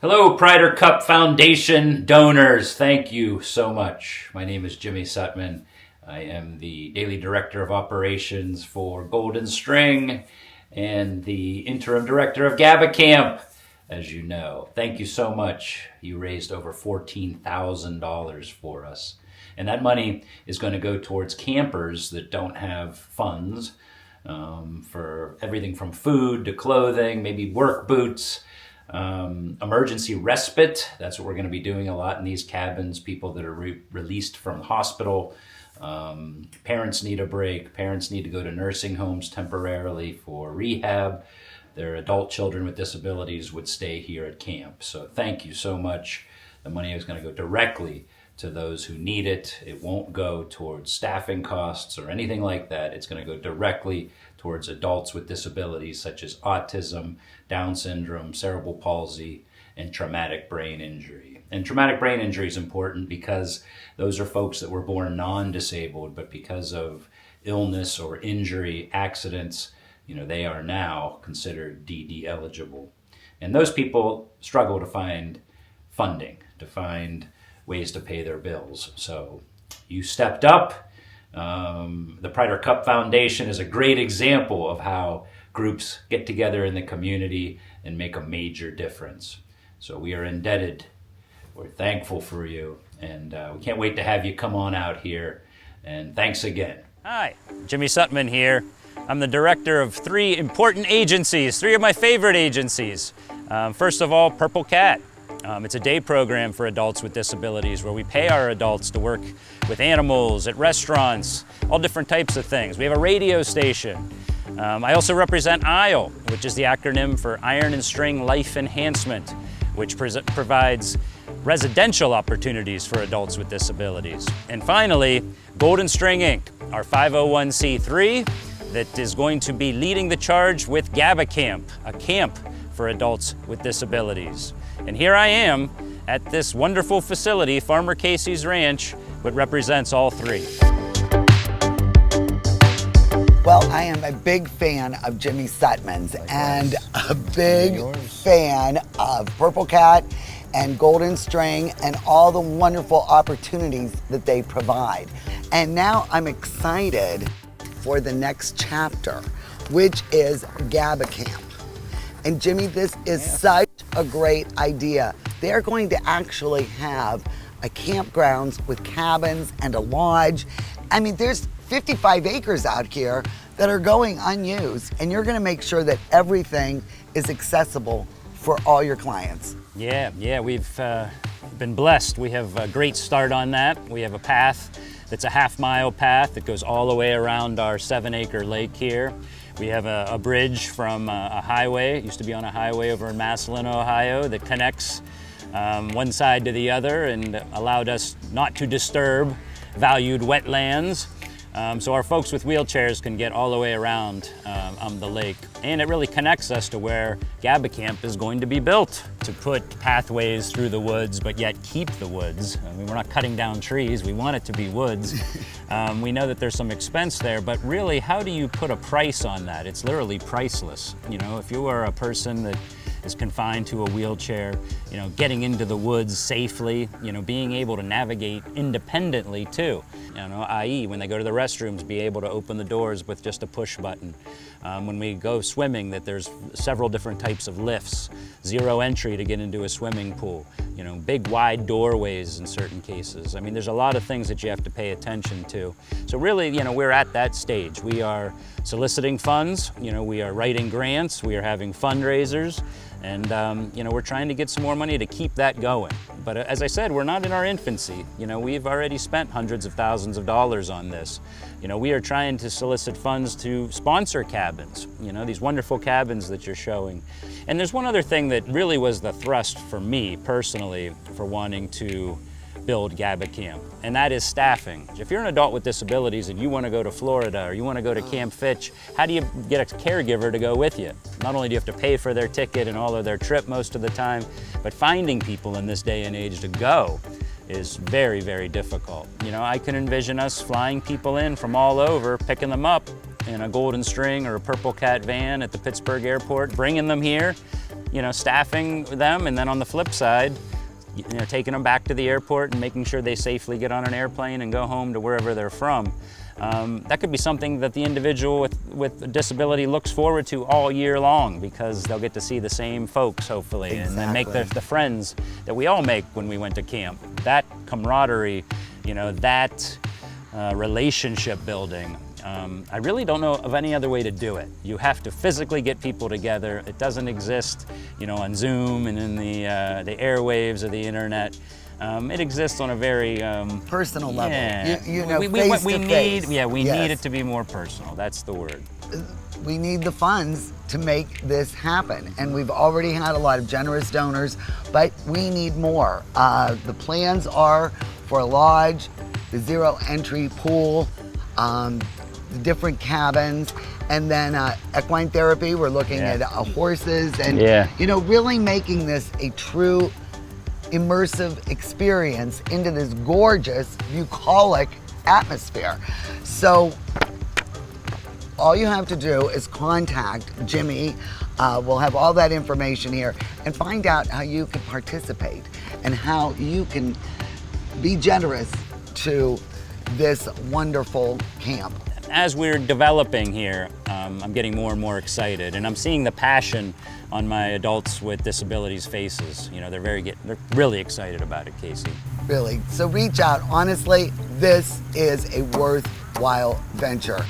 Hello, Pryder Cup Foundation donors. Thank you so much. My name is Jimmy Sutman. I am the Daily Director of Operations for Golden String and the Interim Director of Gabba Camp, as you know. Thank you so much. You raised over $14,000 for us. And that money is going to go towards campers that don't have funds for everything from food to clothing, maybe work boots, emergency respite. That's what we're going to be doing a lot in these cabins. People that are released from the hospital. Parents need a break. Parents need to go to nursing homes temporarily for rehab. Their adult children with disabilities would stay here at camp. So thank you so much. The money is going to go directly to those who need it. It won't go towards staffing costs or anything like that. It's going to go directly towards adults with disabilities such as autism, Down syndrome, cerebral palsy, and traumatic brain injury. And traumatic brain injury is important because those are folks that were born non-disabled, but because of illness or injury, accidents, they are now considered DD eligible. And those people struggle to find funding, to find ways to pay their bills. So you stepped up. The Pryder Cup Foundation is a great example of how groups get together in the community and make a major difference. So we are indebted. We're thankful for you, and we can't wait to have you come on out here. And thanks again. Hi, Jimmy Sutman here. I'm the director of three important agencies, three of my favorite agencies. First of all, Purple Cat. It's a day program for adults with disabilities where we pay our adults to work with animals, at restaurants, all different types of things. We have a radio station. I also represent ISLE, which is the acronym for Iron and String Life Enhancement, which provides residential opportunities for adults with disabilities. And finally, Golden String Inc., our 501c3 that is going to be leading the charge with Gabba Camp, a camp for adults with disabilities. And here I am at this wonderful facility, Farmer Casey's Ranch, that represents all three. Well, I am a big fan of Jimmy Sutman's and a big fan of Purple Cat and Golden String and all the wonderful opportunities that they provide. And now I'm excited for the next chapter, which is Gabba Camp. And Jimmy, this is such a great idea. They're going to actually have a campgrounds with cabins and a lodge. I mean, there's 55 acres out here that are going unused, and you're gonna make sure that everything is accessible for all your clients. Yeah, we've been blessed. We have a great start on that. We have a path that's a half-mile path that goes all the way around our 7-acre lake here. We have a bridge from a highway. It used to be on a highway over in Massillon, Ohio, that connects one side to the other and allowed us not to disturb valued wetlands. So our folks with wheelchairs can get all the way around the lake. And it really connects us to where Gabba Camp is going to be built, to put pathways through the woods, but yet keep the woods. I mean, we're not cutting down trees, we want it to be woods. We know that there's some expense there, but really, how do you put a price on that? It's literally priceless. If you are a person that is confined to a wheelchair, getting into the woods safely, being able to navigate independently too, i.e. when they go to the restrooms, be able to open the doors with just a push button. When we go swimming, that there's several different types of lifts, zero entry to get into a swimming pool, big wide doorways in certain cases. I mean, there's a lot of things that you have to pay attention to. So really, we're at that stage. We are soliciting funds, we are writing grants, we are having fundraisers, and we're trying to get some more money to keep that going. But as I said, we're not in our infancy. We've already spent hundreds of thousands of dollars on this. We are trying to solicit funds to sponsor cabins, these wonderful cabins that you're showing. And there's one other thing that really was the thrust for me personally for wanting to build Gabba Camp, and that is staffing. If you're an adult with disabilities and you want to go to Florida or you want to go to Camp Fitch, how do you get a caregiver to go with you? Not only do you have to pay for their ticket and all of their trip most of the time, but finding people in this day and age to go is very, very difficult. I can envision us flying people in from all over, picking them up in a Golden String or a Purple Cat van at the Pittsburgh airport, bringing them here, staffing them, and then on the flip side, taking them back to the airport and making sure they safely get on an airplane and go home to wherever they're from. That could be something that the individual with a disability looks forward to all year long, because they'll get to see the same folks, hopefully, and then make the friends that we all make when we went to camp. That camaraderie, that relationship building. I really don't know of any other way to do it. You have to physically get people together. It doesn't exist, on Zoom and in the airwaves of the internet. It exists on a very personal level. Yeah. Face to face. We need it to be more personal. That's the word. We need the funds to make this happen, and we've already had a lot of generous donors, but we need more. The plans are for a lodge, the zero entry pool, the different cabins, and then equine therapy. We're looking at horses, and really making this a true immersive experience into this gorgeous bucolic atmosphere. So all you have to do is contact Jimmy. We'll have all that information here, and find out how you can participate and how you can be generous to this wonderful camp. As we're developing here, I'm getting more and more excited, and I'm seeing the passion on my adults with disabilities faces. They're really excited about it, Casey. Really. So reach out. Honestly, this is a worthwhile venture.